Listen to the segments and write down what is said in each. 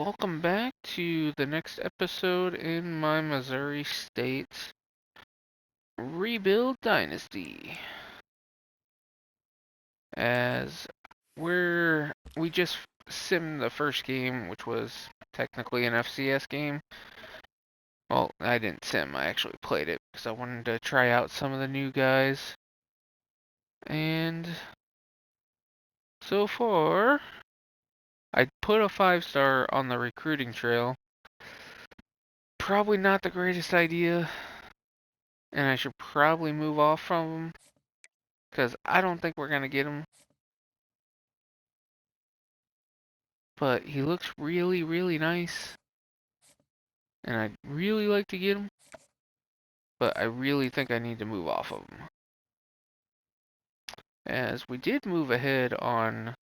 welcome back to the next episode in my Missouri State Rebuild Dynasty. As we just simmed the first game, which was technically an FCS game. Well, I didn't sim, I actually played it because I wanted to try out some of the new guys. And so far, I put a 5-star on the recruiting trail. Probably not the greatest idea, and I should probably move off from him because I don't think we're going to get him. But he looks really, really nice, and I'd really like to get him, but I really think I need to move off of him. As we did move ahead on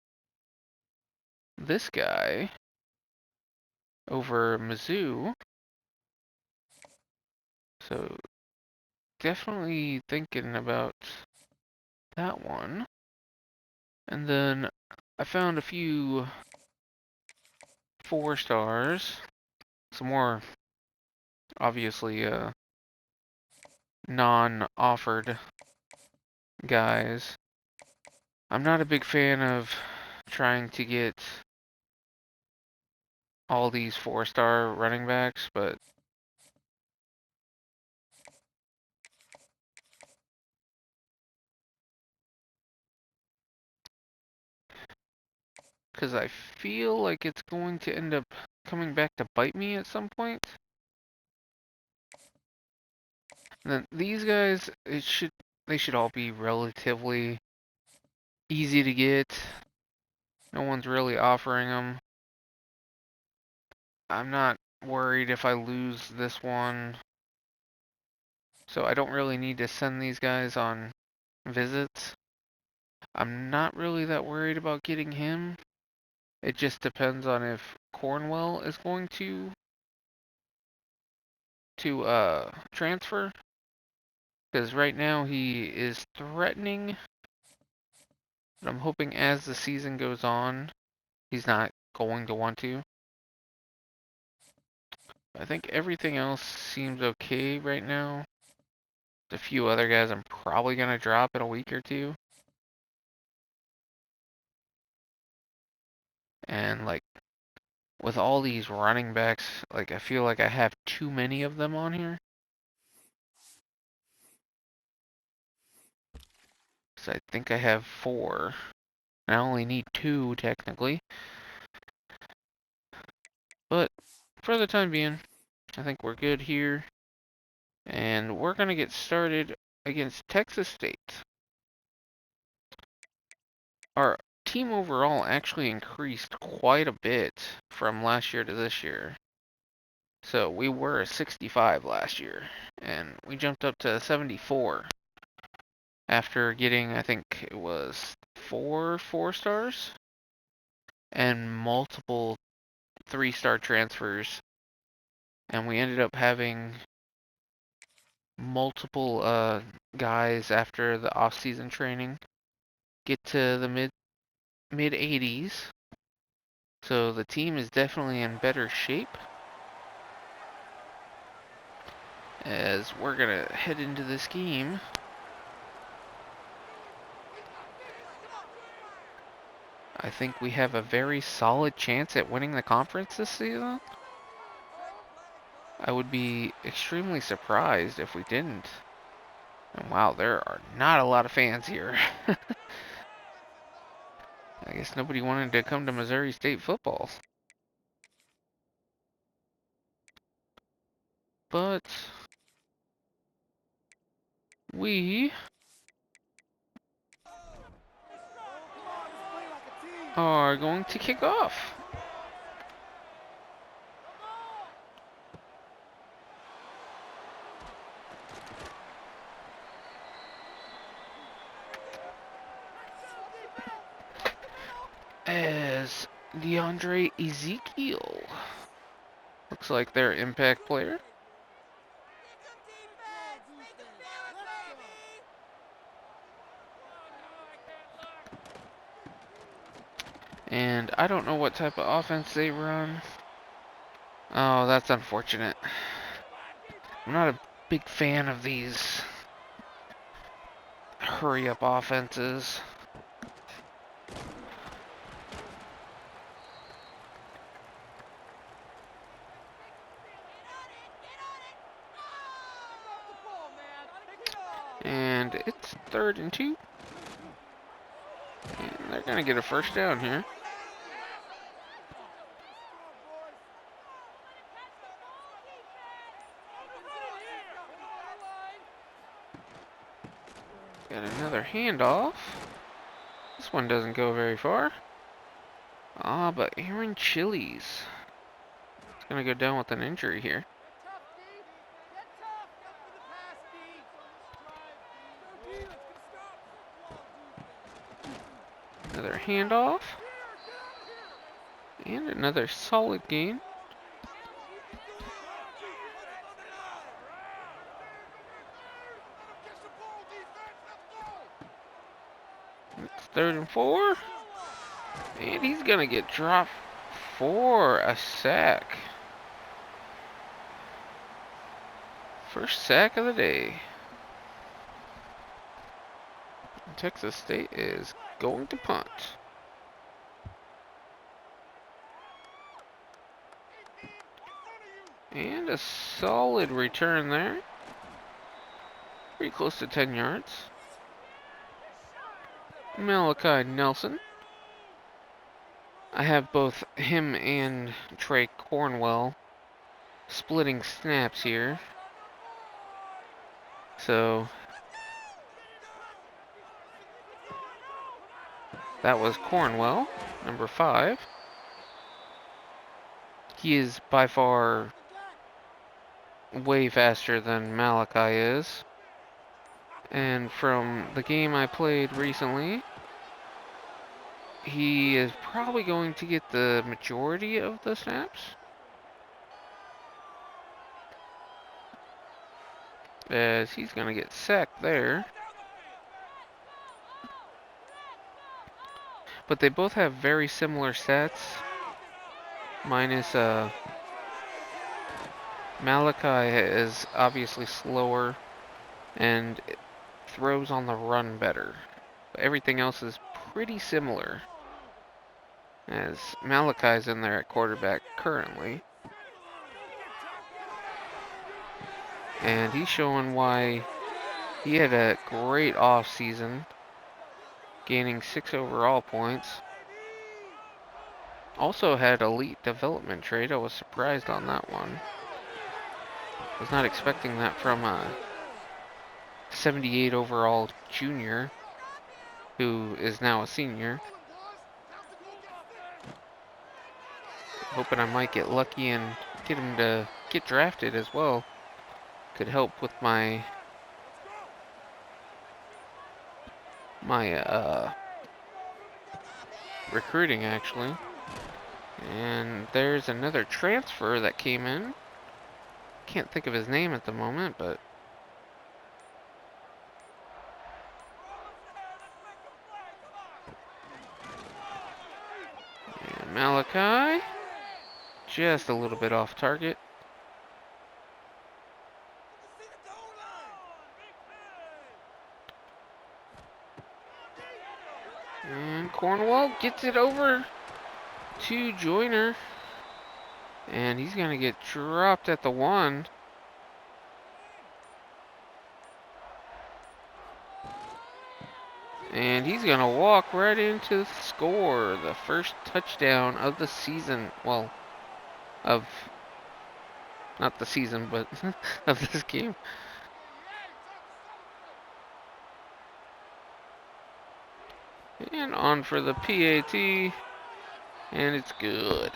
this guy over Mizzou, so definitely thinking about that one. And then I found a few 4-stars, some more obviously non-offered guys. I'm not a big fan of trying to get all these 4-star running backs, but because I feel like it's going to end up coming back to bite me at some point. And then these guys, they should all be relatively easy to get. No one's really offering them. I'm not worried if I lose this one, so I don't really need to send these guys on visits. I'm not really that worried about getting him. It just depends on if Cornwell is going to transfer, because right now he is threatening, but I'm hoping as the season goes on, he's not going to want to. I think everything else seems okay right now. A few other guys I'm probably going to drop in a week or two. And like with all these running backs, like I feel like I have too many of them on here. So I think I have 4. I only need 2 technically. But for the time being, I think we're good here. And we're going to get started against Texas State. Our team overall actually increased quite a bit from last year to this year. So we were a 65 last year, and we jumped up to 74 after getting, I think it was 4 4-stars and multiple 3-star transfers. And we ended up having multiple guys after the off-season training get to the mid 80s. So the team is definitely in better shape. As we're going to head into this game. I think we have a very solid chance at winning the conference this season. I would be extremely surprised if we didn't. And wow, there are not a lot of fans here. I guess nobody wanted to come to Missouri State football. But we are going to kick off. As DeAndre Ezekiel looks like their impact player. And I don't know what type of offense they run. Oh, that's unfortunate. I'm not a big fan of these hurry-up offenses. And it's 3rd and 2. And they're going to get a first down here. Got another handoff. This one doesn't go very far. Ah, but Aaron Chili's is going to go down with an injury here. Another handoff. And another solid gain. It's 3rd and 4. And he's going to get dropped for a sack. First sack of the day. Texas State is going to punt. And a solid return there. Pretty close to 10 yards. Malachi Nelson. I have both him and Trey Cornwell splitting snaps here. So that was Cornwell, number 5. He is by far way faster than Malachi is. And from the game I played recently, he is probably going to get the majority of the snaps. As he's going to get sacked there. But they both have very similar sets. Minus Malachi is obviously slower and throws on the run better. But everything else is pretty similar. As Malachi's in there at quarterback currently. And he's showing why he had a great off season, gaining 6 overall points. Also had elite development trait. I was surprised on that one. Was not expecting that from a 78 overall junior who is now a senior. Hoping I might get lucky and get him to get drafted as well. Could help with my recruiting actually. And there's another transfer that came in. Can't think of his name at the moment, but and Malachi just a little bit off target. And Cornwell gets it over to Joyner. And he's going to get dropped at the 1. And he's going to walk right into the score. The first touchdown of the season. Well, of, not the season, but of this game. And on for the PAT. And it's good.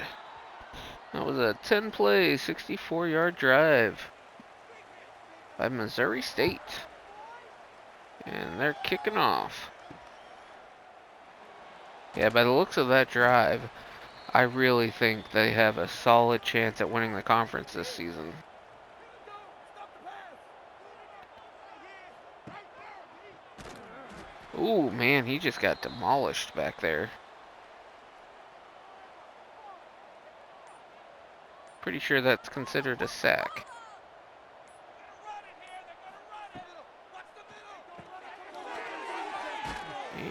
That was a 10-play, 64-yard drive by Missouri State. And they're kicking off. Yeah, by the looks of that drive, I really think they have a solid chance at winning the conference this season. Ooh, man, he just got demolished back there. Pretty sure that's considered a sack.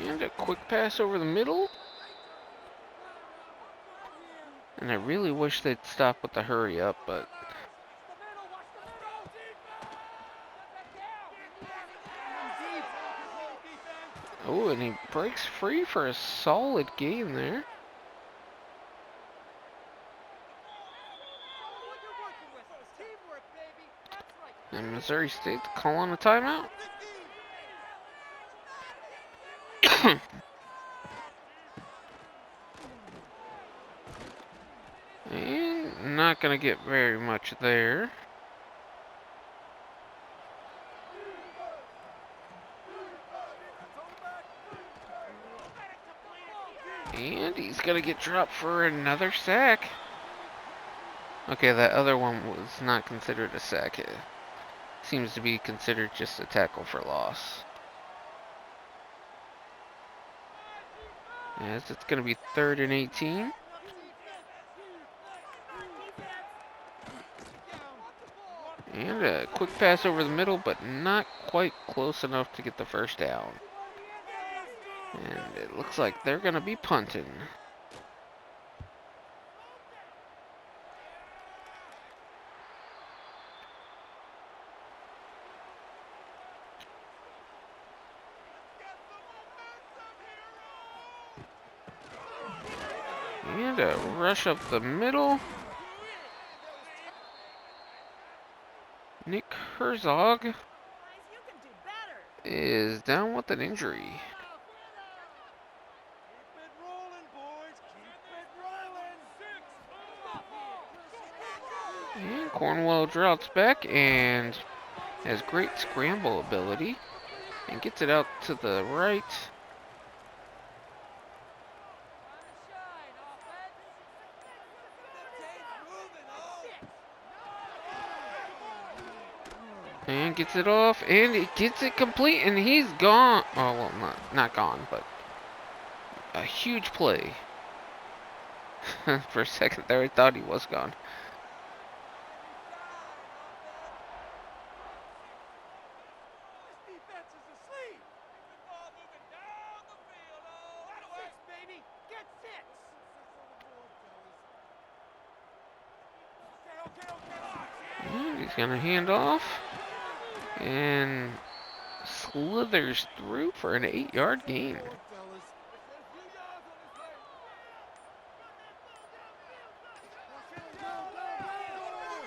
And a quick pass over the middle. And I really wish they'd stop with the hurry up, but... Oh, and he breaks free for a solid gain there. And Missouri State calling a timeout. And not going to get very much there. And he's going to get dropped for another sack. Okay, that other one was not considered a sack. It seems to be considered just a tackle for loss. As it's going to be 3rd and 18. And a quick pass over the middle, but not quite close enough to get the first down. And it looks like they're going to be punting. And a rush up the middle. Nick Herzog is down with an injury. And Cornwell drops back and has great scramble ability and gets it out to the right. And gets it off, and it gets it complete, and he's gone. Oh, well, not gone, but a huge play. For a second there, I thought he was gone. And he's gonna hand off. And slithers through for an 8-yard gain.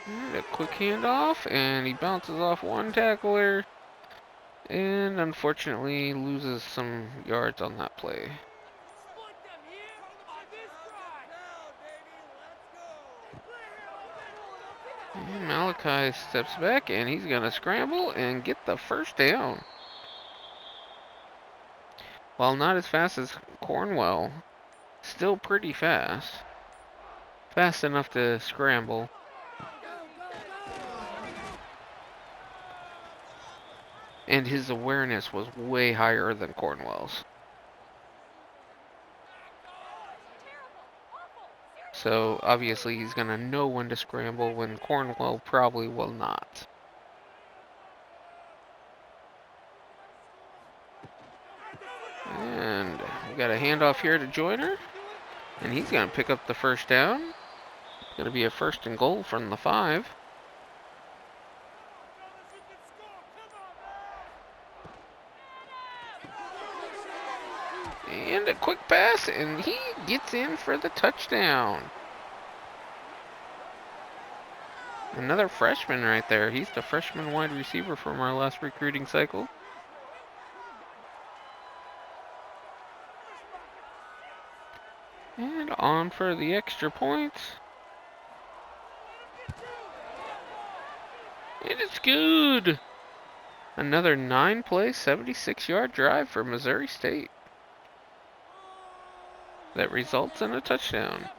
And a quick handoff, and he bounces off one tackler, and unfortunately loses some yards on that play. And Malachi steps back, and he's going to scramble and get the first down. While not as fast as Cornwell, still pretty fast. Fast enough to scramble. And his awareness was way higher than Cornwell's. So obviously he's going to know when to scramble when Cornwell probably will not. And we got a handoff here to Joyner. And he's going to pick up the first down. It's going to be a 1st and goal from the 5. And a quick pass, and he gets in for the touchdown. Another freshman right there. He's the freshman wide receiver from our last recruiting cycle. And on for the extra point. And it's good. Another 9-play, 76-yard drive for Missouri State. That results in a touchdown.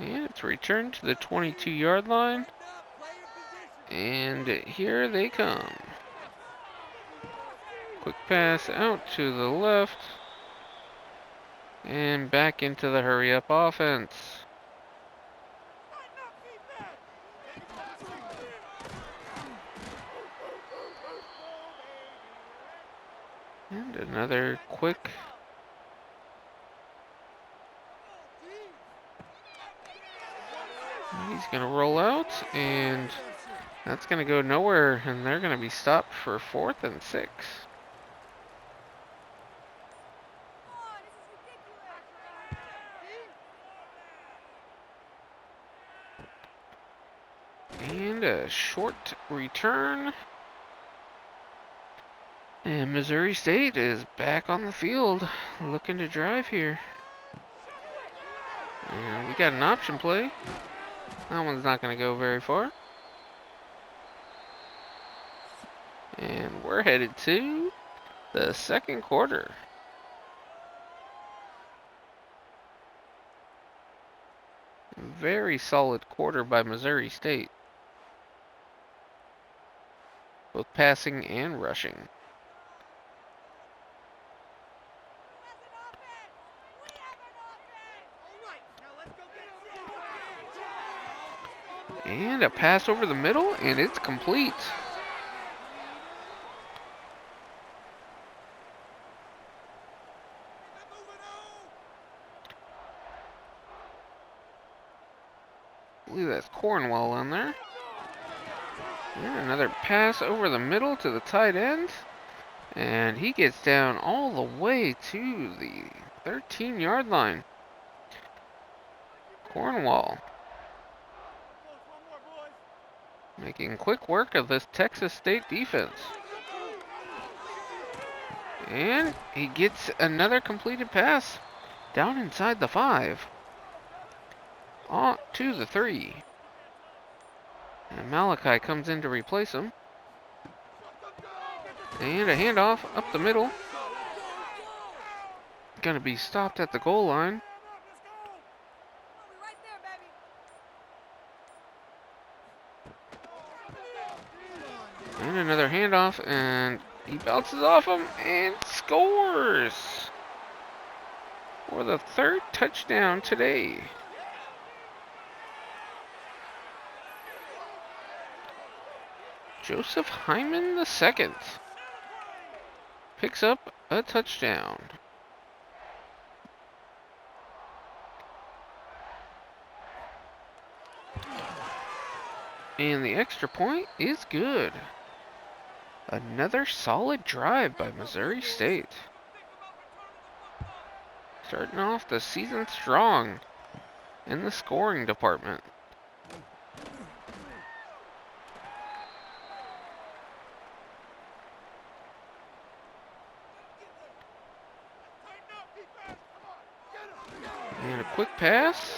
And it's returned to the 22-yard line. And here they come. Quick pass out to the left. And back into the hurry-up offense. And another quick. He's going to roll out, and that's going to go nowhere, and they're going to be stopped for 4th and 6. And a short return. And Missouri State is back on the field, looking to drive here. And we got an option play. That one's not going to go very far. And we're headed to the second quarter. Very solid quarter by Missouri State, both passing and rushing. And a pass over the middle, and it's complete. I believe that's Cornwall on there. And another pass over the middle to the tight end. And he gets down all the way to the 13-yard line. Cornwall making quick work of this Texas State defense. And he gets another completed pass down inside the 5. On to the 3. And Malachi comes in to replace him. And a handoff up the middle. Gonna be stopped at the goal line. And another handoff, and he bounces off him and scores for the 3rd touchdown today. Joseph Hyman II picks up a touchdown. And the extra point is good. Another solid drive by Missouri State. Starting off the season strong in the scoring department. And a quick pass.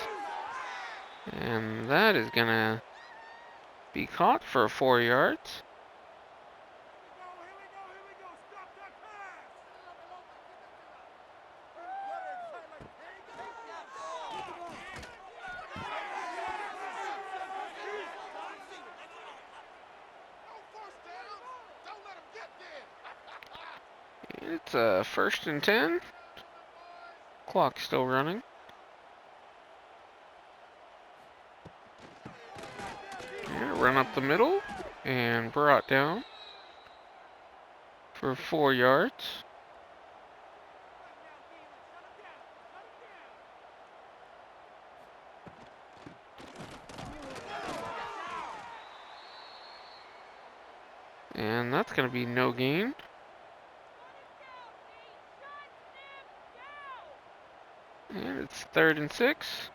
And that is going to be caught for 4 yards. It's a 1st and 10. Clock still running. And run up the middle and brought down for 4 yards. And that's going to be no gain. And it's 3rd and 6.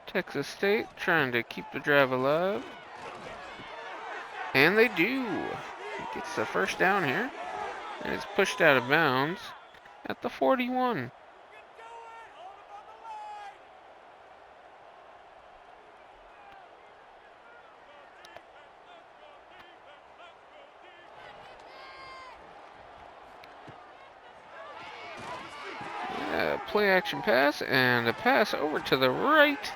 Texas State trying to keep the drive alive. And they do. He gets the 1st down here. And it's pushed out of bounds at the 41. Play action pass and a pass over to the right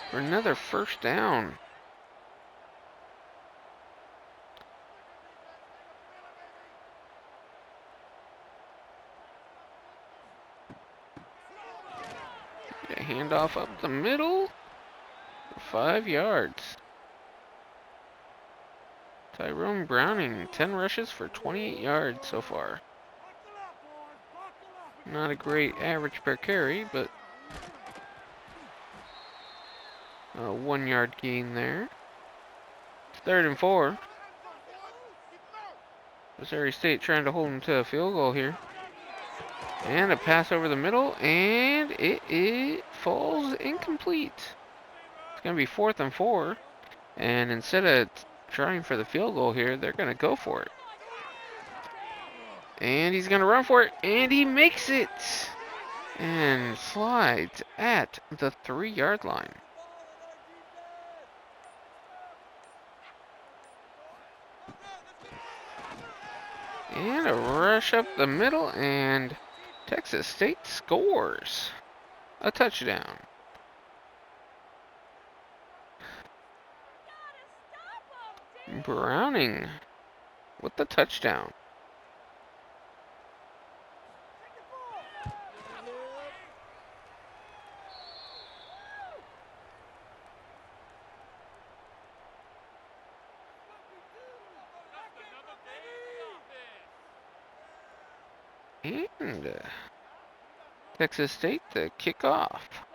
for another 1st down. handoff up the middle for 5 yards. Tyrone Browning, 10 rushes for 28 yards so far. Not a great average per carry, but a 1 yard gain there. It's 3rd and 4. Missouri State trying to hold him to a field goal here. And a pass over the middle, and it falls incomplete. It's going to be 4th and 4. And instead of trying for the field goal here, they're going to go for it. And he's going to run for it, and he makes it! And slides at the 3-yard line. And a rush up the middle, and Texas State scores a touchdown. Browning with the touchdown. And Texas State to kick off.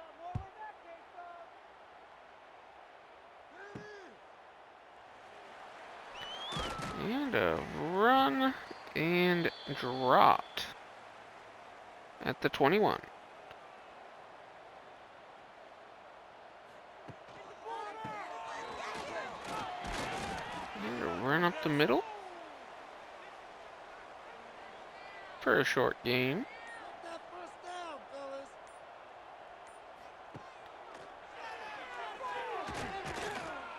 And a run and dropped at the 21. And a run up the middle for a short gain.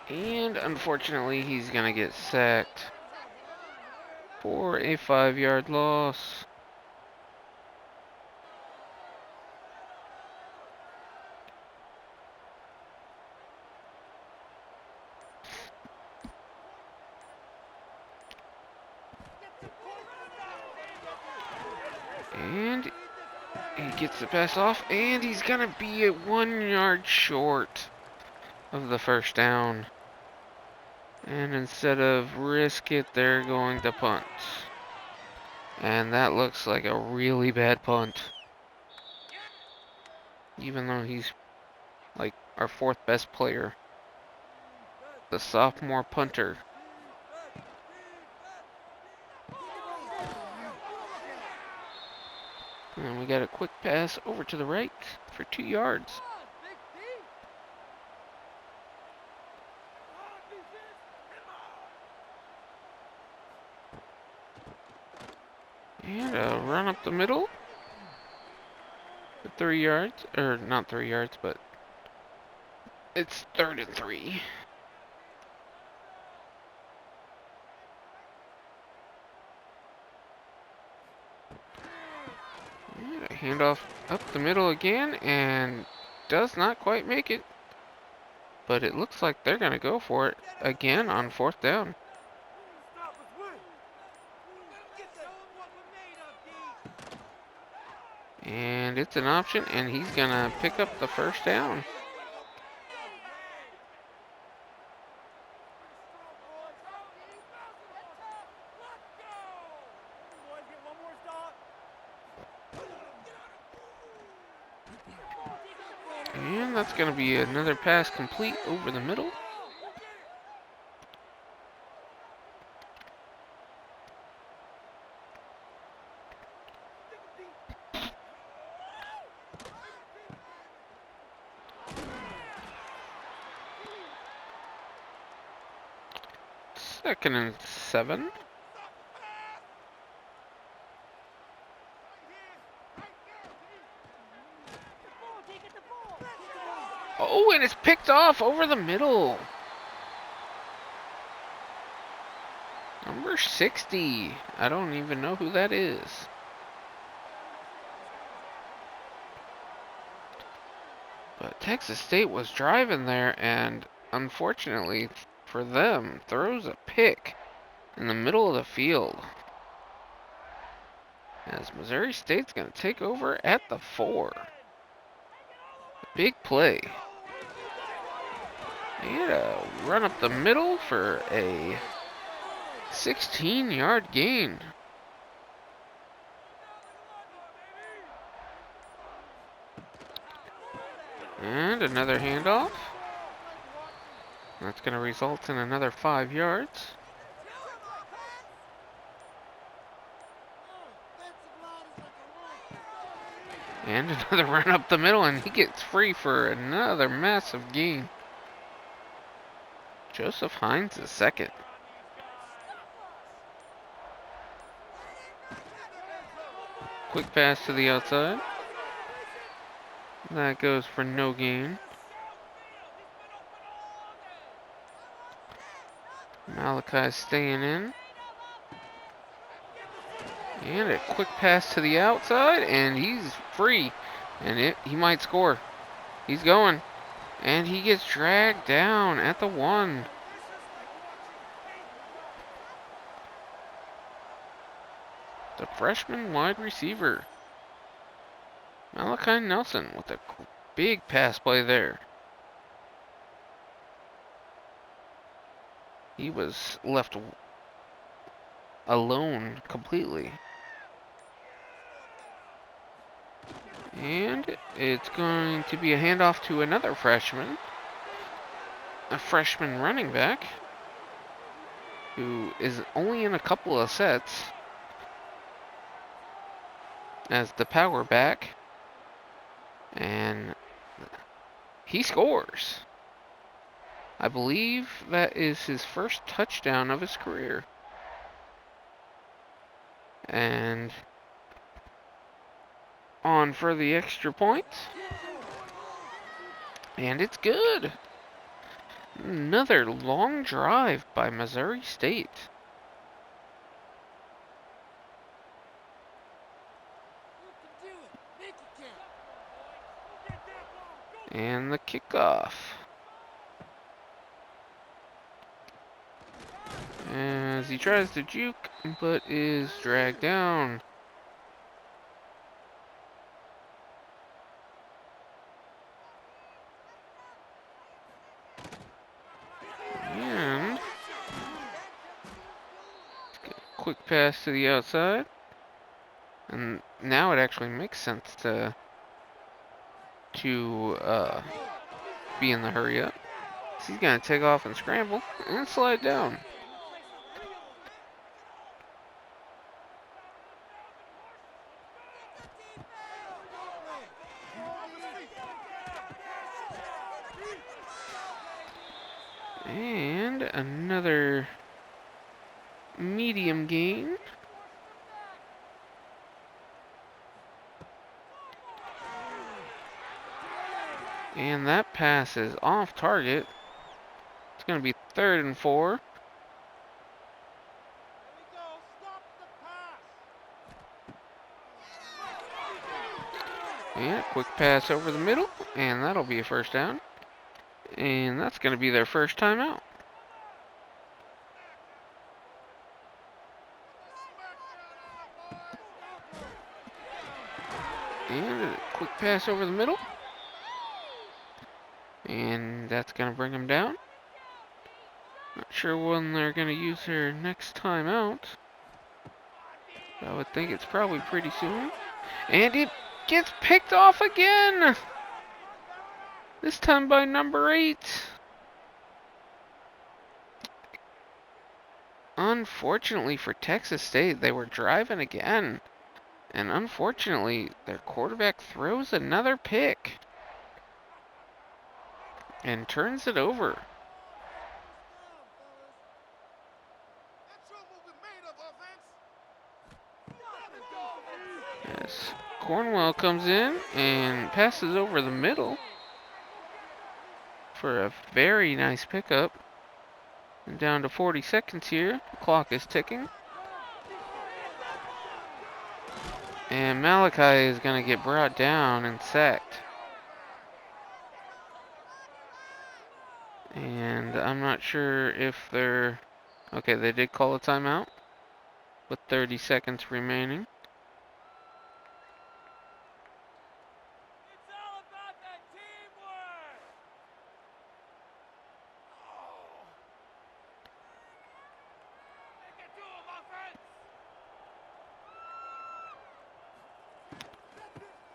And unfortunately, he's going to get sacked for a 5-yard loss. And he gets the pass off, and he's going to be at 1 yard short of the first down. And instead of risk it, they're going to punt. And that looks like a really bad punt. Even though he's like our 4th best player. The sophomore punter. And we got a quick pass over to the right for 2 yards. And a run up the middle for 3 yards. Or not 3 yards, but it's 3rd and 3. And a handoff up the middle again, and does not quite make it. But it looks like they're going to go for it again on 4th down. And it's an option, and he's going to pick up the 1st down. And that's going to be another pass complete over the middle. Second and 7. Oh, and it's picked off over the middle. Number 60. I don't even know who that is. But Texas State was driving there, and unfortunately for them, throws a pick in the middle of the field. As Missouri State's going to take over at the 4. Big play. And a run up the middle for a 16-yard gain. And another handoff. That's going to result in another 5 yards. And another run up the middle, and he gets free for another massive gain. Joseph Hines is second. Quick pass to the outside. That goes for no gain. Malachi staying in. And a quick pass to the outside, and he's free. And he might score. He's going. And he gets dragged down at the 1. The freshman wide receiver, Malachi Nelson, with a big pass play there. He was left alone completely. And it's going to be a handoff to another freshman. A freshman running back who is only in a couple of sets as the power back. And he scores. I believe that is his first touchdown of his career. And on for the extra point. And it's good. Another long drive by Missouri State. And the kickoff. As he tries to juke, but is dragged down. And quick pass to the outside. And now it actually makes sense to be in the hurry up. So he's gonna take off and scramble and slide down. And another medium gain. And that pass is off target. It's going to be 3rd and 4. And a quick pass over the middle, and that'll be a first down. And that's going to be their first timeout. And a quick pass over the middle. And that's going to bring them down. Not sure when they're going to use their next timeout. I would think it's probably pretty soon. And it gets picked off again! This time by number 8. Unfortunately for Texas State, they were driving again. And unfortunately, their quarterback throws another pick. And turns it over. Yes, Cornwell comes in and passes over the middle for a very nice pickup. And down to 40 seconds here. The clock is ticking. And Malachi is going to get brought down and sacked. And I'm not sure if they're... Okay, they did call a timeout with 30 seconds remaining.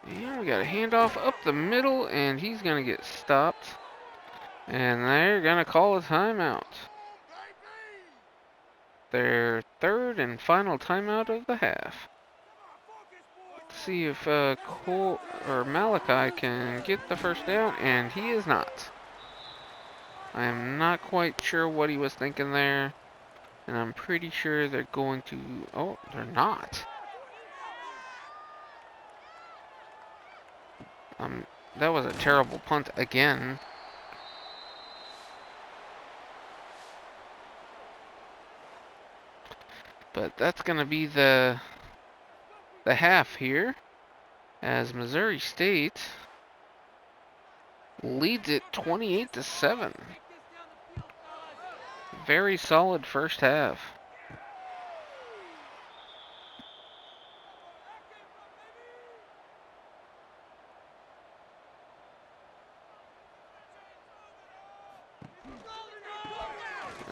And we got a handoff up the middle, and he's going to get stopped. And they're going to call a timeout. Their third and final timeout of the half. Let's see if Cole or Malachi can get the first down, and he is not. I am not quite sure what he was thinking there, and I'm pretty sure they're going to... Oh, they're not. That was a terrible punt again. But that's going to be the half here, as Missouri State leads it 28-7. Very solid first half.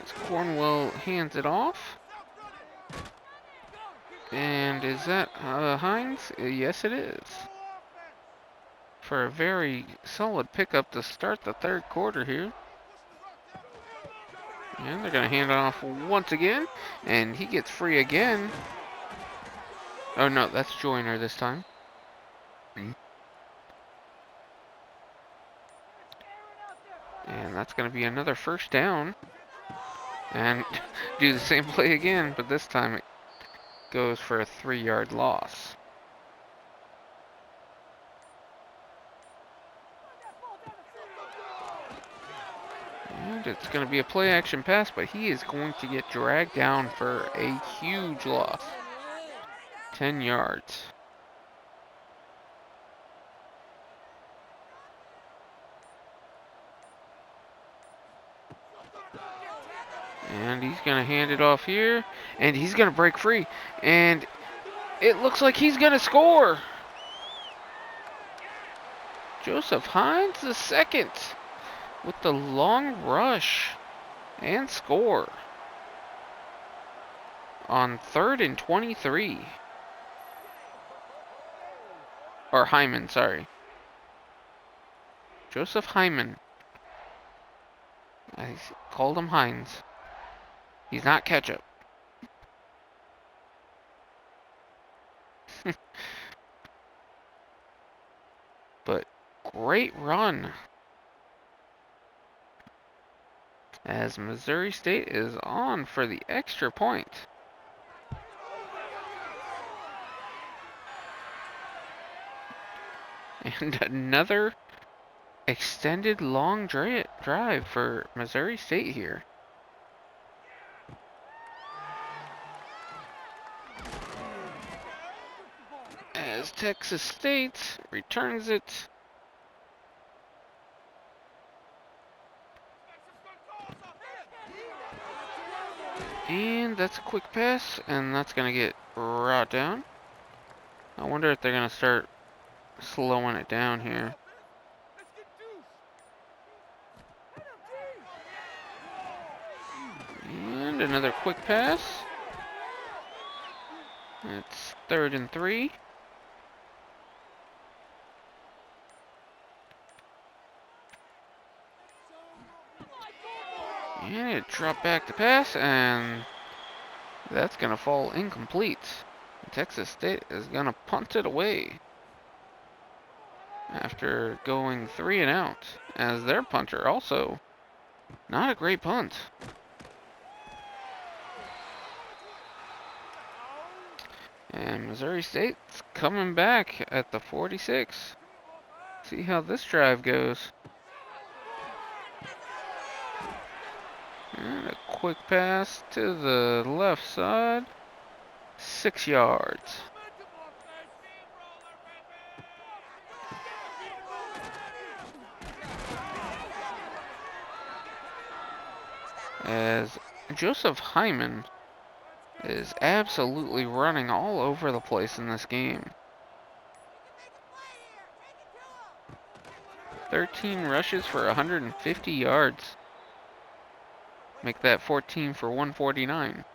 As Cornwell hands it off. And is that Hines? Yes, it is. For a very solid pickup to start the third quarter here. And they're going to hand it off once again. And he gets free again. Oh, no, that's Joyner this time. And that's going to be another first down. And do the same play again, but this time it goes for a 3-yard loss. And it's going to be a play action pass, but he is going to get dragged down for a huge loss. 10 yards. And he's going to hand it off here. And he's going to break free. And it looks like he's going to score. Joseph Hines the second with the long rush and score on 3rd and 23. Or Hyman, sorry. Joseph Hyman. I called him Hines. He's not ketchup. But great run. As Missouri State is on for the extra point. And another extended long drive for Missouri State here. As Texas State returns it. And that's a quick pass, and that's going to get brought down. I wonder if they're going to start slowing it down here. And another quick pass. It's 3rd and 3. And it dropped back to pass, and that's going to fall incomplete. Texas State is going to punt it away after going 3 and out, as their punter also not a great punt. And Missouri State's coming back at the 46. See how this drive goes. And a quick pass to the left side. 6 yards. As Joseph Hyman is absolutely running all over the place in this game. 13 rushes for 150 yards. Make that 14 for 149.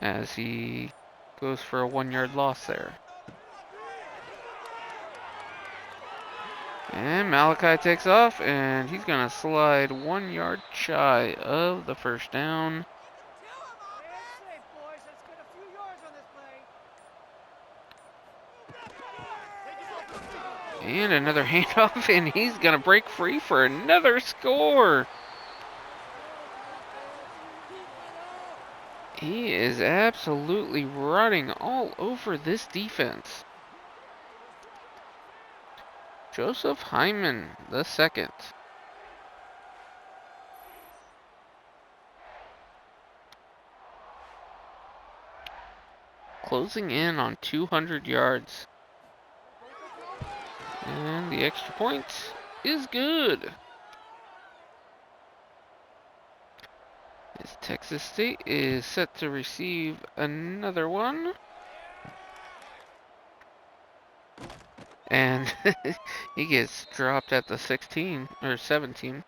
As he goes for a 1-yard loss there. And Malachi takes off, and he's going to slide 1 yard shy of the first down. And another handoff, and he's going to break free for another score. He is absolutely running all over this defense. Joseph Hyman, the second. Closing in on 200 yards. And the extra point is good. As Texas State is set to receive another one. And he gets dropped at the 16 or 17.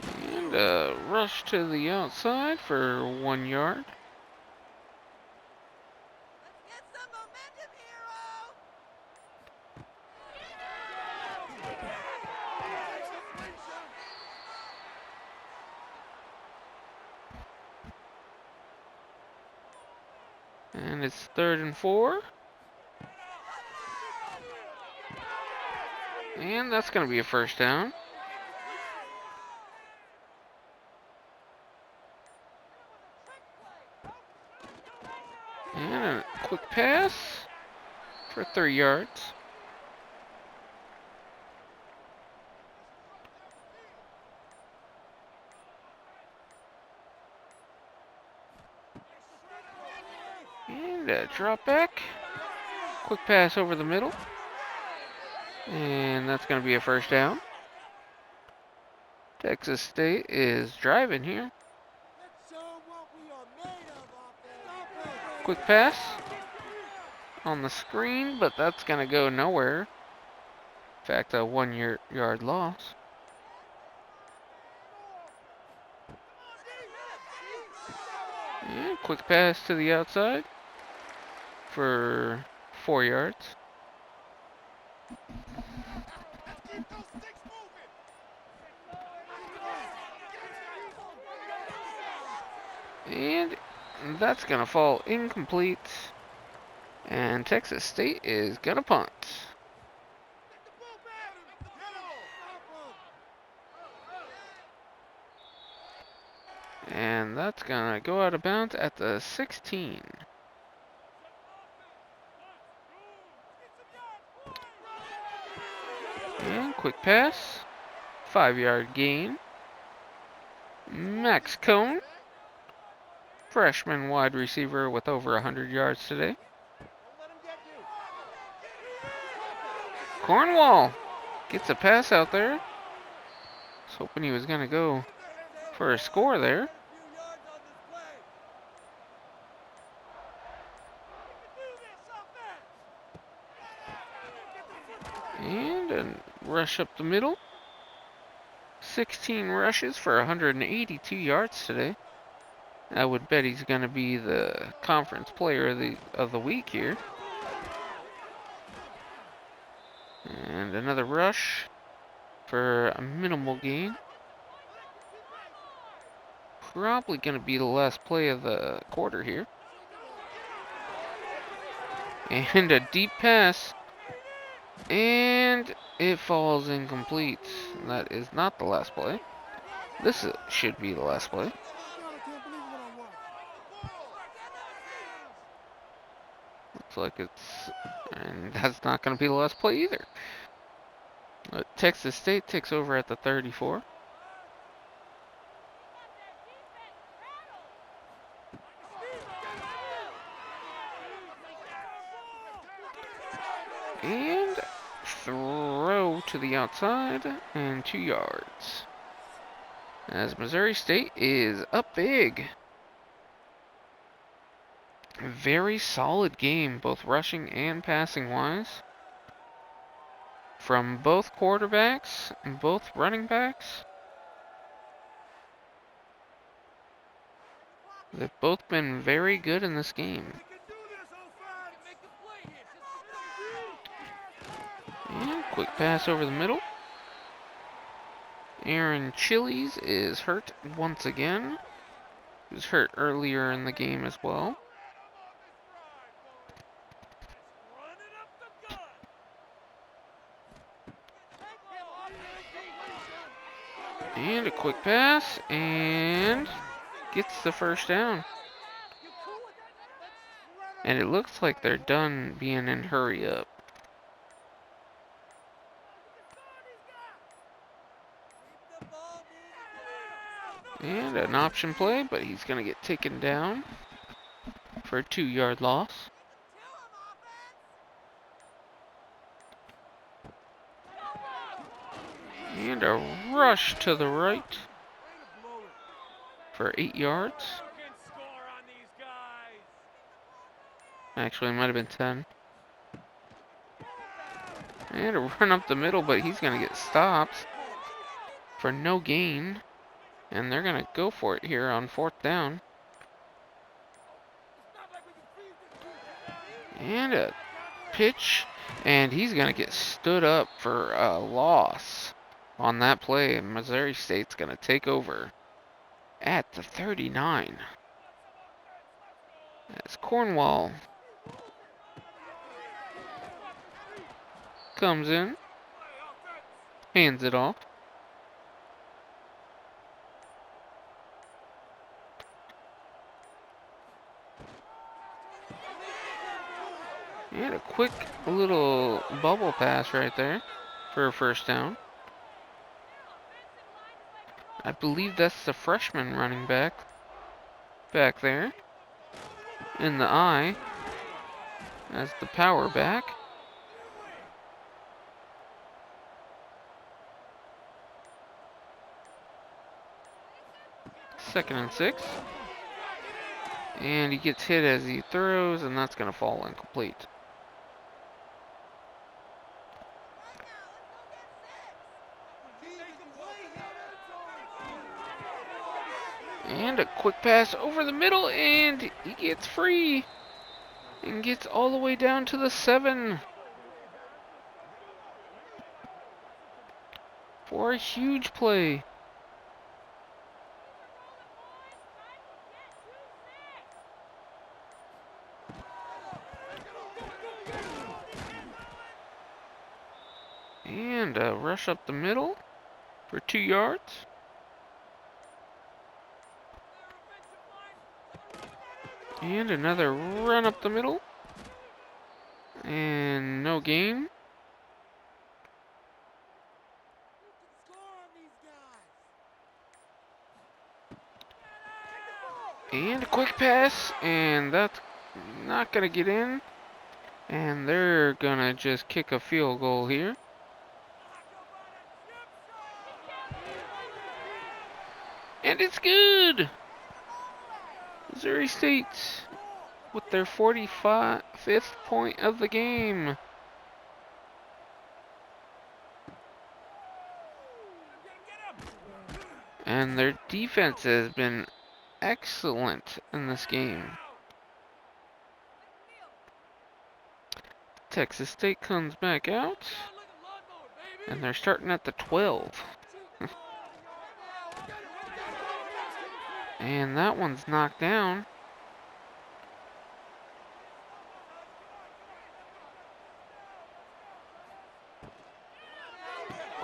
And a rush to the outside for 1 yard. And it's 3rd and 4. And that's going to be a first down. And a quick pass for 3 yards. And a drop back. Quick pass over the middle. And that's going to be a first down. Texas State is driving here. Quick pass on the screen, but that's going to go nowhere. In fact, a 1 yard loss. And quick pass to the outside for 4 yards. And that's going to fall incomplete. And Texas State is going to punt. And that's going to go out of bounds at the 16. And quick pass. 5-yard gain. Max Cone. Freshman wide receiver with over 100 yards today. Cornwall gets a pass out there. Was hoping he was going to go for a score there. And a rush up the middle. 16 rushes for 182 yards today. I would bet he's going to be the conference player of the week here. And another rush for a minimal gain. Probably going to be the last play of the quarter here. And a deep pass. And it falls incomplete. That is not the last play. This should be the last play. Looks like it's... And that's not going to be the last play either. Texas State takes over at the 34. And throw to the outside and 2 yards. As Missouri State is up big. Very solid game, both rushing and passing wise. From both quarterbacks and both running backs. They've both been very good in this game. And quick pass over the middle. Aaron Chili's is hurt once again. He was hurt earlier in the game as well. And a quick pass, and gets the first down. And it looks like they're done being in hurry up. And an option play, but he's going to get taken down for a 2-yard loss. And a rush to the right for 8 yards. Actually, it might have been 10. And a run up the middle, but he's going to get stopped for no gain. And they're going to go for it here on 4th down. And a pitch, and he's going to get stood up for a loss on that play. And Missouri State's going to take over at the 39. As Cornwall comes in, hands it off. And a quick little bubble pass right there for a first down. I believe that's the freshman running back there in the eye as the power back. Second and 6. And he gets hit as he throws, and that's going to fall incomplete. And a quick pass over the middle, and he gets free and gets all the way down to the 7 for a huge play. And a rush up the middle for 2 yards. And another run up the middle. And no gain. And a quick pass, and that's not going to get in. And they're going to just kick a field goal here. And it's good! Missouri State with their 45th point of the game. And their defense has been excellent in this game. Texas State comes back out, and they're starting at the 12. And that one's knocked down.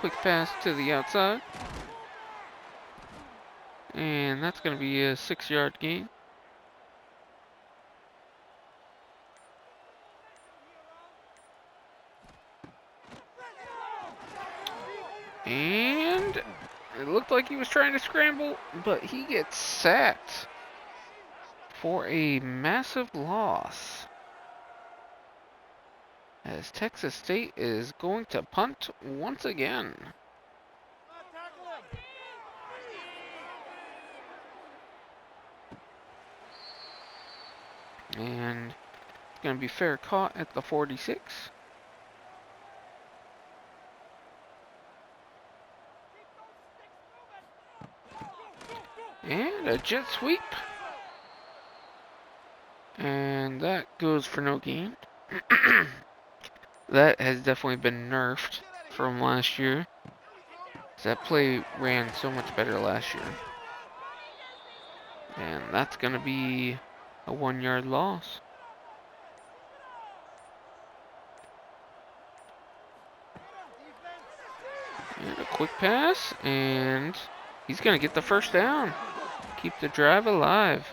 Quick pass to the outside. And that's going to be a 6-yard gain. And it looked like he was trying to scramble, but he gets sacked for a massive loss. As Texas State is going to punt once again. And it's going to be fair caught at the 46. And a jet sweep And that goes for no gain. That has definitely been nerfed from last year. That play ran so much better last year. And that's going to be a 1-yard loss. And a quick pass, and he's going to get the first down. Keep the drive alive.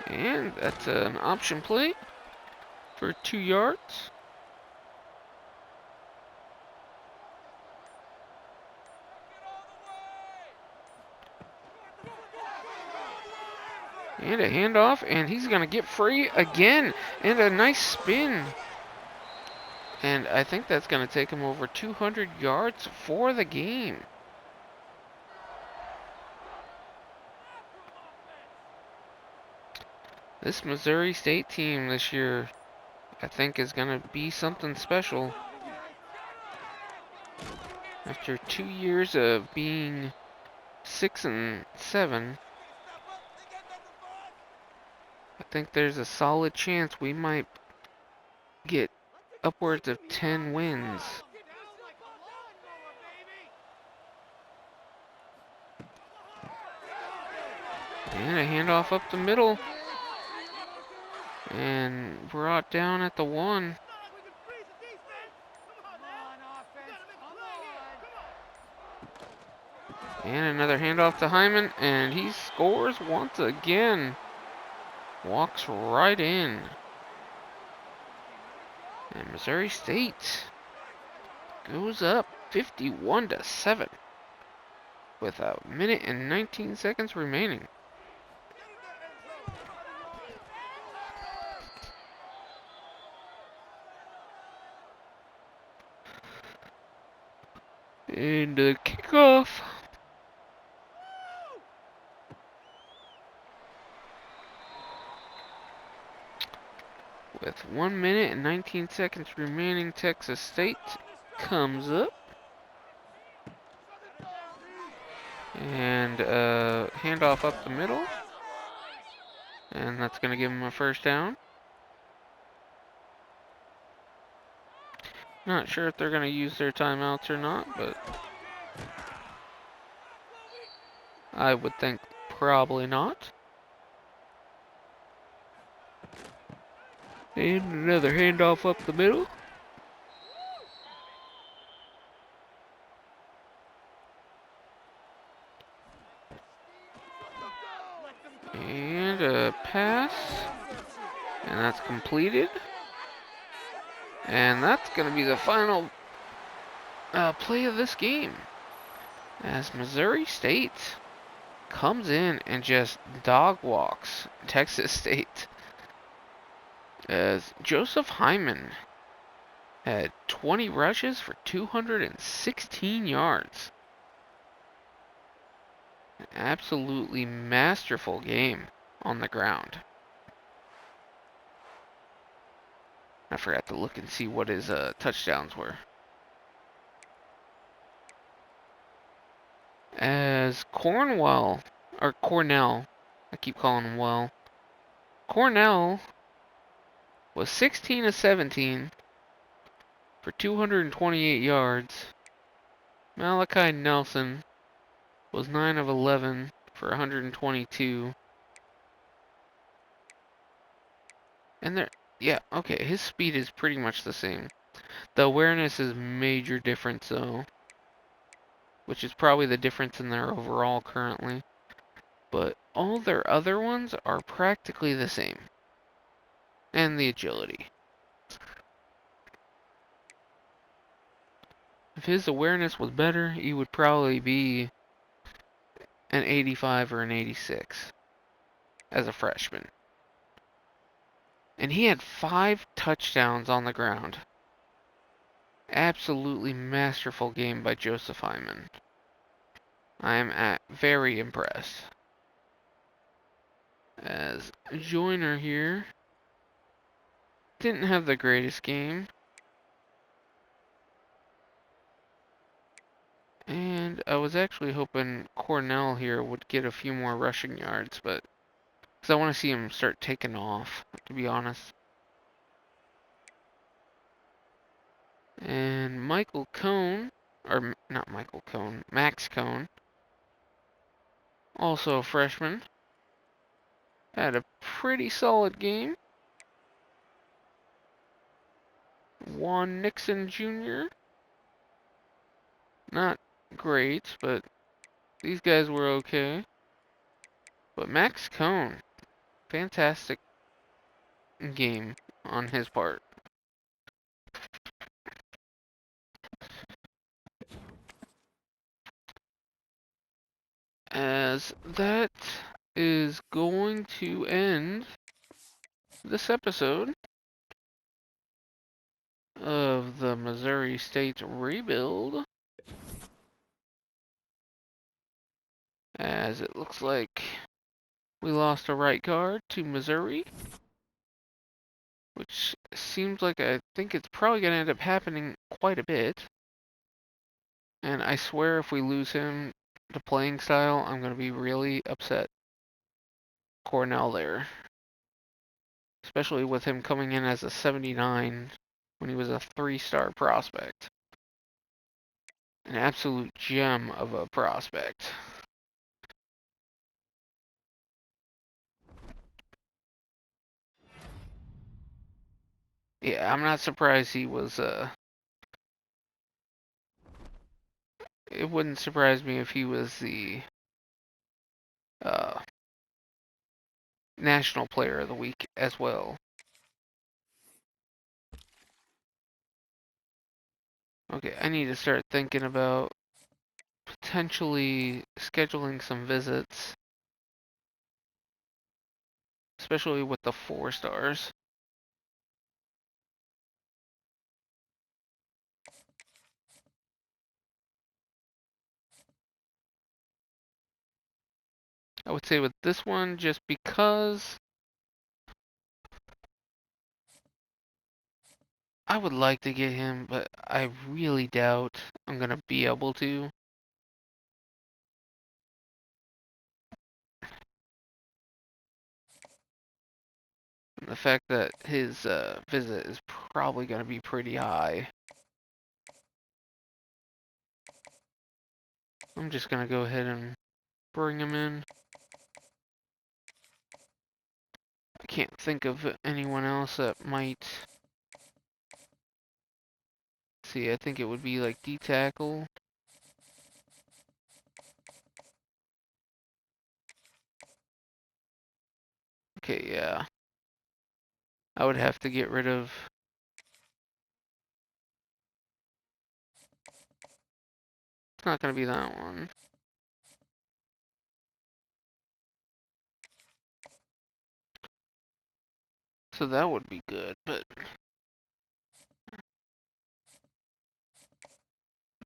And that's an option play for 2 yards. And a handoff, and he's going to get free again. And a nice spin. And I think that's going to take him over 200 yards for the game. This Missouri State team this year, I think, is going to be something special. After 2 years of being 6-7, I think there's a solid chance we might get upwards of 10 wins. And a handoff up the middle. And brought down at the 1. And another handoff to Hyman, and he scores once again. Walks right in. And Missouri State goes up 51-7 with a minute and 19 seconds remaining. And the kickoff. With 1 minute and 19 seconds remaining, Texas State comes up. And handoff up the middle. And that's going to give them a first down. Not sure if they're going to use their timeouts or not, but I would think probably not. And another handoff up the middle. And a pass. And that's completed. And that's going to be the final play of this game. As Missouri State comes in and just dog walks Texas State. As Joseph Hyman had 20 rushes for 216 yards. An absolutely masterful game on the ground. I forgot to look and see what his touchdowns were. As Cornell, I keep calling him Well. Cornell was 16 of 17 for 228 yards. Malachi Nelson was 9 of 11 for 122. And yeah, okay, his speed is pretty much the same. The awareness is major difference though, which is probably the difference in their overall currently. But all their other ones are practically the same. And the agility. If his awareness was better, he would probably be an 85 or an 86 as a freshman. And he had 5 touchdowns on the ground. Absolutely masterful game by Joseph Hyman. I am very impressed. As Joyner here didn't have the greatest game. And I was actually hoping Cornell here would get a few more rushing yards, but because I want to see him start taking off, to be honest. And Michael Cone, or not Michael Cone, Max Cone, also a freshman, had a pretty solid game. Juan Nixon Jr., not great, but these guys were okay. But Max Cone, fantastic game on his part. As that is going to end this episode of the Missouri State rebuild, as it looks like we lost a right guard to Missouri, which seems like I think it's probably going to end up happening quite a bit. And I swear if we lose him to playing style, I'm going to be really upset. Cornell there. Especially with him coming in as a 79 when he was a 3-star prospect. An absolute gem of a prospect. Yeah, I'm not surprised he was, it wouldn't surprise me if he was the, uh, National Player of the Week as well. Okay, I need to start thinking about potentially scheduling some visits, especially with the 4 stars. I would say with this one, just because I would like to get him, but I really doubt I'm going to be able to. And the fact that his visit is probably going to be pretty high. I'm just going to go ahead and bring him in. I can't think of anyone else that might. See, I think it would be like D-tackle. Okay, yeah. I would have to get rid of. It's not going to be that one. So that would be good, but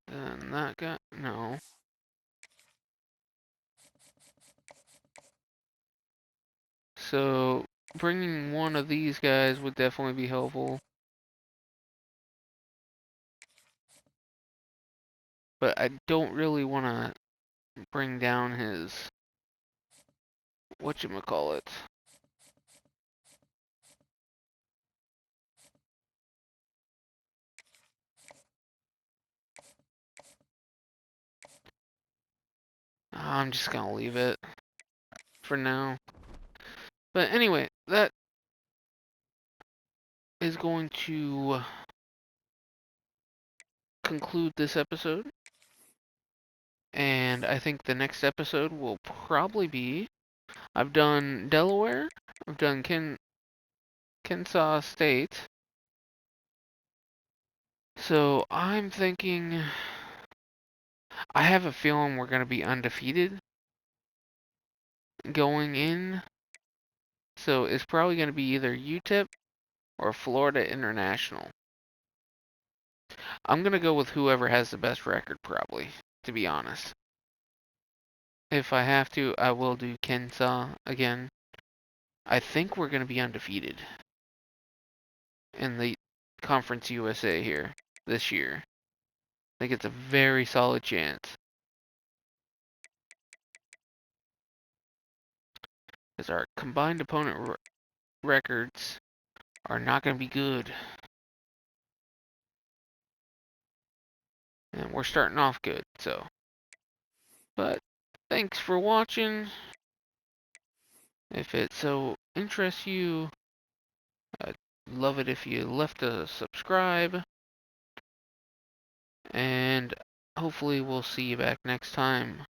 then that guy, no. So bringing one of these guys would definitely be helpful. But I don't really want to bring down his whatchamacallit. I'm just gonna leave it for now. But anyway, that is going to conclude this episode. And I think the next episode will probably be I've done Delaware, I've done Kennesaw State. So I'm thinking I have a feeling we're going to be undefeated going in. So it's probably going to be either UTEP or Florida International. I'm going to go with whoever has the best record, probably, to be honest. If I have to, I will do Kennesaw again. I think we're going to be undefeated in the Conference USA here this year. I think it's a very solid chance. Because our combined opponent records are not going to be good. And we're starting off good, so. But thanks for watching. If it so interests you, I'd love it if you left a subscribe. And hopefully we'll see you back next time.